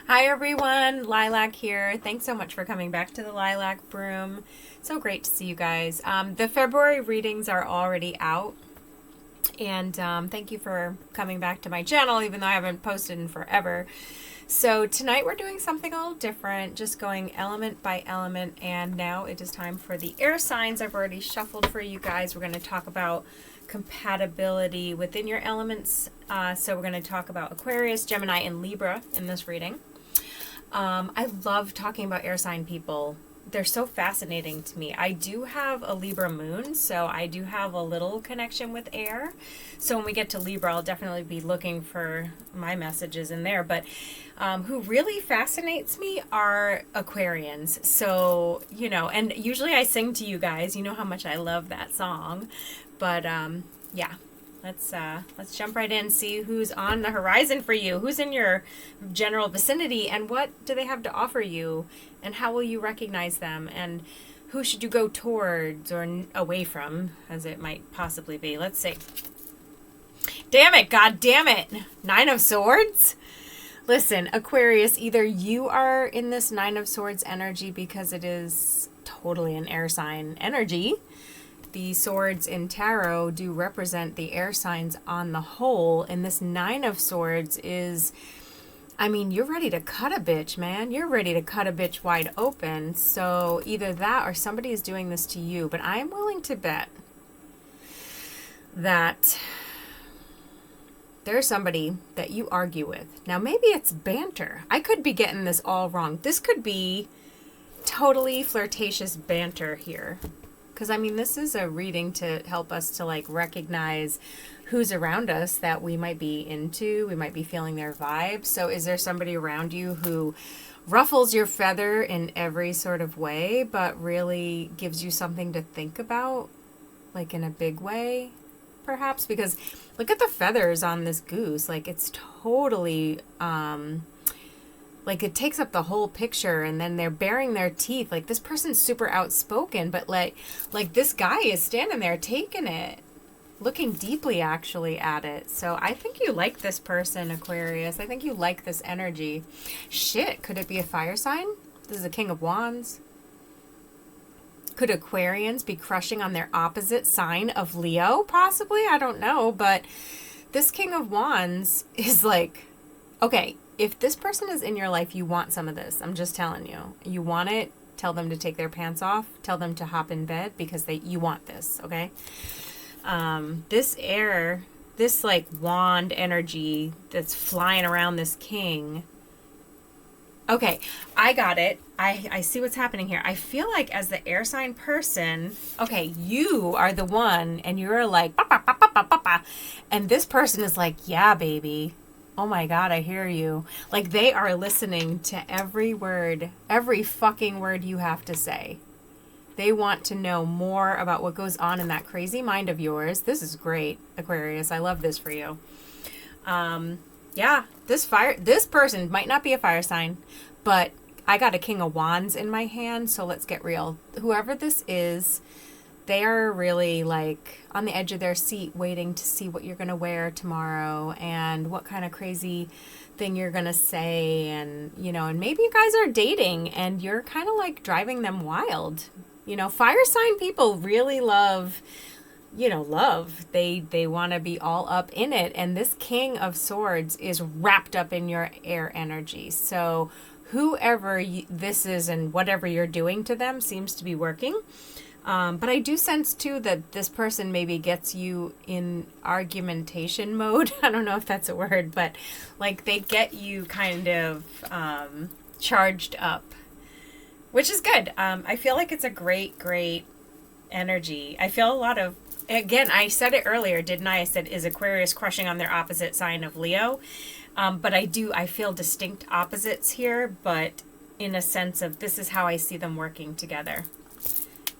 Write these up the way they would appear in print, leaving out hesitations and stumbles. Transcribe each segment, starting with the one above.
Hi everyone, Lilac here. Thanks so much for coming back to the Lilac Room. So great to see you guys. The February readings are already out. And thank you for coming back to my channel, even though I haven't posted in forever. So tonight we're doing something a little different, just going element by element. And now it is time for the air signs. I've already shuffled for you guys. We're going to talk about compatibility within your elements. So we're going to talk about Aquarius, Gemini, and Libra in this reading. I love talking about air sign people. They're so fascinating to me. I do have a Libra moon, so I do have a little connection with air. So when we get to Libra, I'll definitely be looking for my messages in there. But who really fascinates me are Aquarians. So, you know, and usually I sing to you guys. You know how much I love that song. But yeah. Let's jump right in, see who's on the horizon for you, who's in your general vicinity, and what do they have to offer you, and how will you recognize them, and who should you go towards or away from, as it might possibly be. Let's see. Damn it, God damn it. Nine of Swords? Listen, Aquarius, either you are in this Nine of Swords energy because it is totally an air sign energy. The swords in tarot do represent the air signs on the whole, and this Nine of Swords is, I mean, you're ready to cut a bitch, man. You're ready to cut a bitch wide open. So either that or somebody is doing this to you, but I am willing to bet that there's somebody that you argue with. Now, maybe it's banter. I could be getting this all wrong. This could be totally flirtatious banter here. Because, I mean, this is a reading to help us to, like, recognize who's around us that we might be into. We might be feeling their vibe. So is there somebody around you who ruffles your feather in every sort of way, but really gives you something to think about, like in a big way, perhaps? Because look at the feathers on this goose. Like, it's totally... like, it takes up the whole picture, and then they're baring their teeth. Like, this person's super outspoken, but like this guy is standing there taking it, looking deeply actually at it. So I think you like this person, Aquarius. I think you like this energy. Shit, could it be a fire sign? This is a King of Wands. Could Aquarians be crushing on their opposite sign of Leo? Possibly, I don't know. But this King of Wands is like, okay, if this person is in your life, you want some of this. I'm just telling you. You want it, tell them to take their pants off. Tell them to hop in bed because you want this, okay? This air, this like wand energy that's flying around this king. Okay, I got it. I see what's happening here. I feel like as the air sign person, okay, you are the one and you're like, ba, ba, ba, ba, ba, ba, ba. And this person is like, yeah, baby. Oh my God, I hear you. Like, they are listening to every word, every fucking word you have to say. They want to know more about what goes on in that crazy mind of yours. This is great, Aquarius. I love this for you. Yeah, this person might not be a fire sign, but I got a King of Wands in my hand, so let's get real. Whoever this is, they are really like on the edge of their seat waiting to see what you're going to wear tomorrow and what kind of crazy thing you're going to say. And, you know, and maybe you guys are dating and you're kind of like driving them wild. You know, fire sign people really love, you know, love. They want to be all up in it. And this King of Swords is wrapped up in your air energy. So whoever this is and whatever you're doing to them seems to be working. But I do sense, too, that this person maybe gets you in argumentation mode. I don't know if that's a word, but, like, they get you kind of charged up, which is good. I feel like it's a great, great energy. I feel a lot of, again, I said it earlier, didn't I? I said, is Aquarius crushing on their opposite sign of Leo? But I feel distinct opposites here, but in a sense of this is how I see them working together.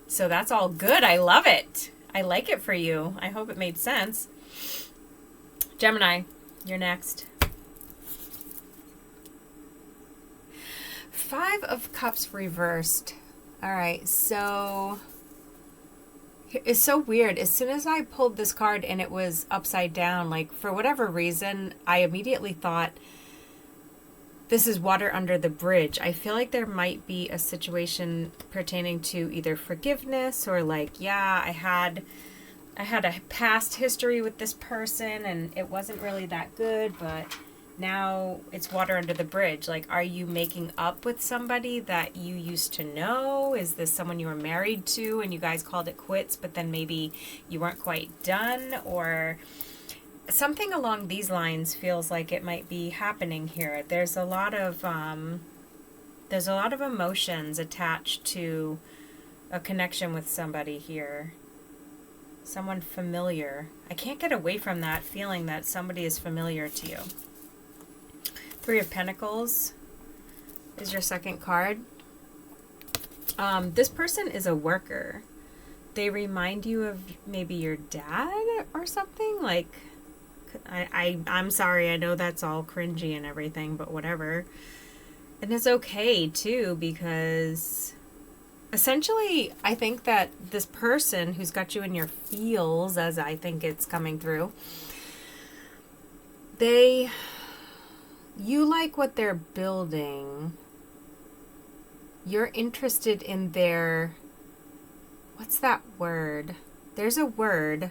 So that's all good. I love it. I like it for you. I hope it made sense. Gemini, you're next. Five of Cups reversed. All right, so it's so weird. As soon as I pulled this card and it was upside down, like for whatever reason, I immediately thought this is water under the bridge. I feel like there might be a situation pertaining to either forgiveness or like, yeah, I had a past history with this person and it wasn't really that good, but now it's water under the bridge. Like, are you making up with somebody that you used to know? Is this someone you were married to and you guys called it quits, but then maybe you weren't quite done? Or something along these lines feels like it might be happening here. There's a lot of emotions attached to a connection with somebody here. Someone familiar. I can't get away from that feeling that somebody is familiar to you. Three of Pentacles is your second card. This person is a worker. They remind you of maybe your dad or something. Like, I'm sorry, I know that's all cringy and everything, but whatever. And it's okay too, because essentially I think that this person who's got you in your feels, as I think it's coming through, you like what they're building. You're interested in their, what's that word? There's a word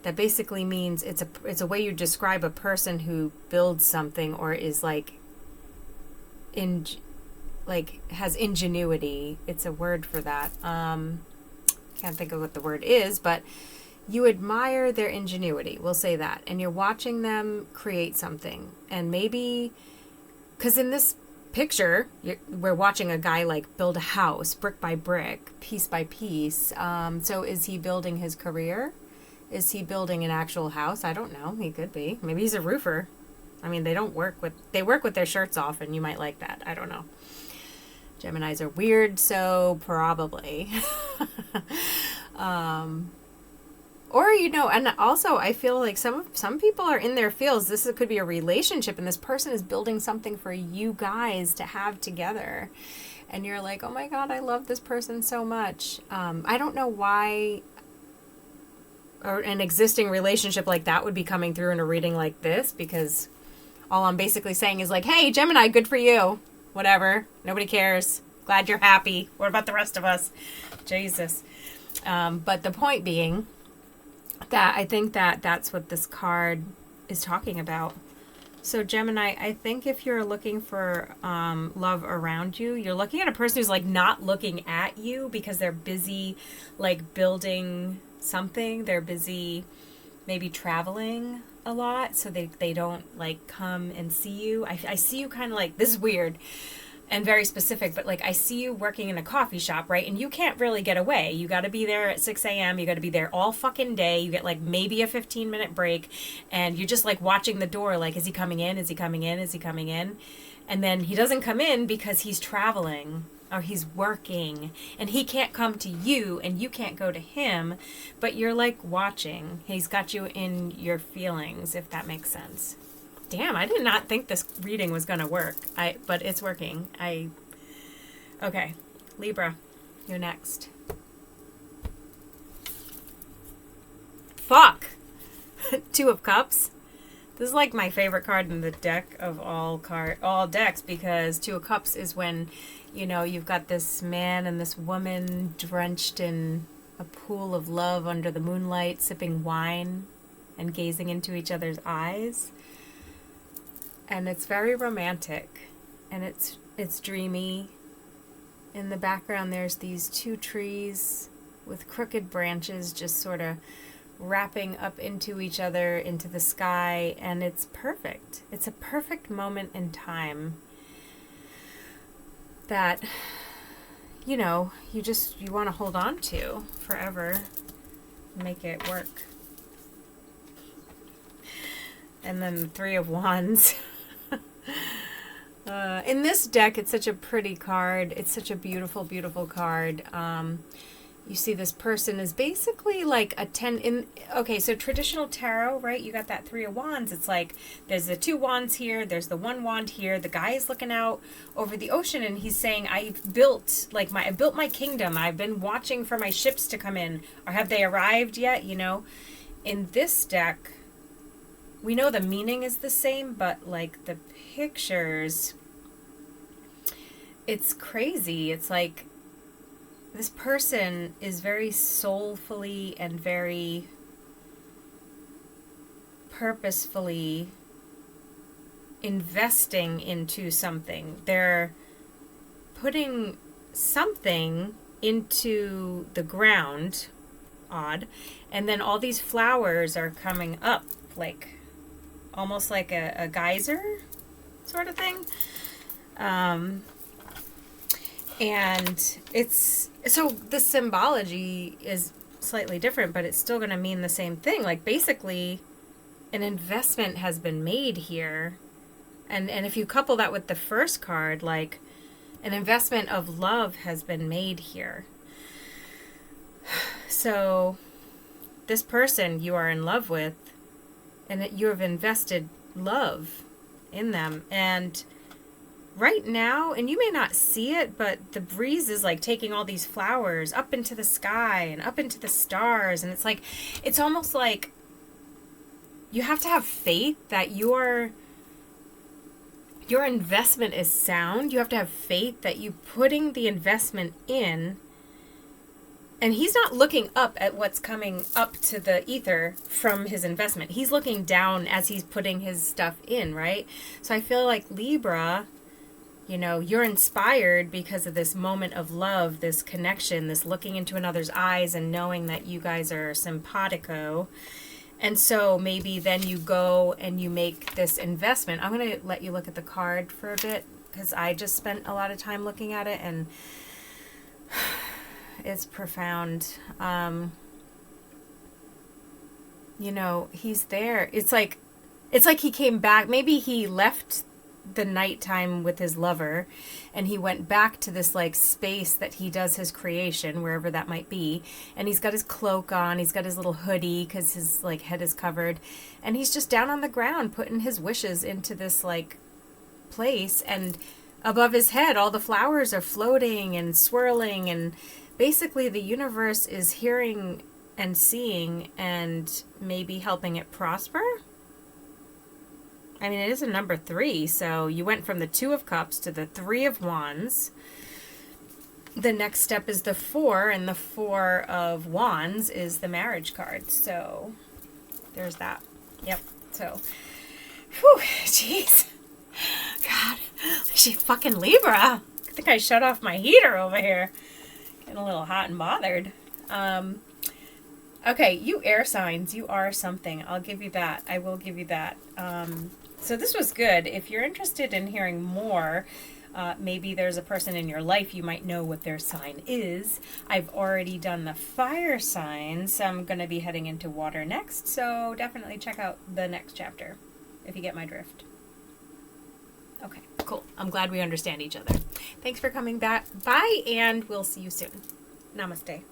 that basically means it's a way you describe a person who builds something or is like has ingenuity. It's a word for that. Can't think of what the word is, but you admire their ingenuity. We'll say that. And you're watching them create something. And maybe, because in this picture, we're watching a guy like build a house brick by brick, piece by piece. So is he building his career? Is he building an actual house? I don't know. He could be. Maybe he's a roofer. I mean, they work with their shirts off, and you might like that. I don't know. Geminis are weird, so probably. Or, and also I feel like some people are in their fields. This could be a relationship, and this person is building something for you guys to have together. And you're like, oh my God, I love this person so much. I don't know why or an existing relationship like that would be coming through in a reading like this, because all I'm basically saying is like, hey, Gemini, good for you. Whatever. Nobody cares. Glad you're happy. What about the rest of us? Jesus. But the point being that I think that that's what this card is talking about. So Gemini, I think if you're looking for love around you, you're looking at a person who's like not looking at you because they're busy like building something. They're busy maybe traveling a lot, so they don't like come and see you. I see you kind of like, this is weird and very specific, but like I see you working in a coffee shop, right? And you can't really get away. You got to be there at 6 a.m. You got to be there all fucking day. You get like maybe a 15-minute break, and you're just like watching the door, like, is he coming in? Is he coming in? Is he coming in? And then he doesn't come in because he's traveling or he's working, and he can't come to you and you can't go to him, but you're like watching. He's got you in your feelings, if that makes sense. Damn, I did not think this reading was going to work. But it's working. Okay, Libra, you're next. Fuck! Two of Cups. This is like my favorite card in the deck of all decks, because Two of Cups is when, you've got this man and this woman drenched in a pool of love under the moonlight, sipping wine and gazing into each other's eyes. And it's very romantic, and it's dreamy. In the background, there's these two trees with crooked branches just sort of wrapping up into each other, into the sky, and it's perfect. It's a perfect moment in time that, you want to hold on to forever, make it work. And then the Three of Wands. In this deck, it's such a pretty card. It's such a beautiful, beautiful card. You see this person is basically like so traditional tarot, right? You got that Three of Wands. It's like there's the two wands here, there's the one wand here. The guy is looking out over the ocean, and he's saying, I built my kingdom. I've been watching for my ships to come in. Or have they arrived yet? In this deck, we know the meaning is the same, but like the pictures it's crazy. It's like this person is very soulfully and very purposefully investing into something. They're putting something into the ground, odd, and then all these flowers are coming up, like almost like a geyser sort of thing. And it's, so the symbology is slightly different, but it's still going to mean the same thing. Like basically an investment has been made here. And if you couple that with the first card, like an investment of love has been made here. So this person you are in love with, and you have invested love in them. And right now, and you may not see it, but the breeze is like taking all these flowers up into the sky and up into the stars. And it's like, it's almost like you have to have faith that your investment is sound. You have to have faith that you putting the investment in, and he's not looking up at what's coming up to the ether from his investment. He's looking down as he's putting his stuff in, right? So I feel like Libra, you know, you're inspired because of this moment of love, this connection, this looking into another's eyes and knowing that you guys are simpatico. And so maybe then you go and you make this investment. I'm going to let you look at the card for a bit because I just spent a lot of time looking at it and it's profound. You know, he's there. It's like he came back. Maybe he left the nighttime with his lover and he went back to this like space that he does his creation, wherever that might be, and he's got his cloak on, he's got his little hoodie because his like head is covered, and he's just down on the ground putting his wishes into this like place, and above his head all the flowers are floating and swirling, and basically the universe is hearing and seeing and maybe helping it prosper. I mean, it is a number 3, so you went from the 2 of Cups to the 3 of Wands. The next step is the 4, and the 4 of Wands is the marriage card. So there's that. Yep. So, whew, jeez. God, she fucking Libra. I think I shut off my heater over here. Getting a little hot and bothered. Okay, you air signs, you are something. I'll give you that. I will give you that. So this was good. If you're interested in hearing more, maybe there's a person in your life you might know what their sign is. I've already done the fire signs. I'm going to be heading into water next, so definitely check out the next chapter if you get my drift. Okay, cool. I'm glad we understand each other. Thanks for coming back by, and we'll see you soon. Namaste.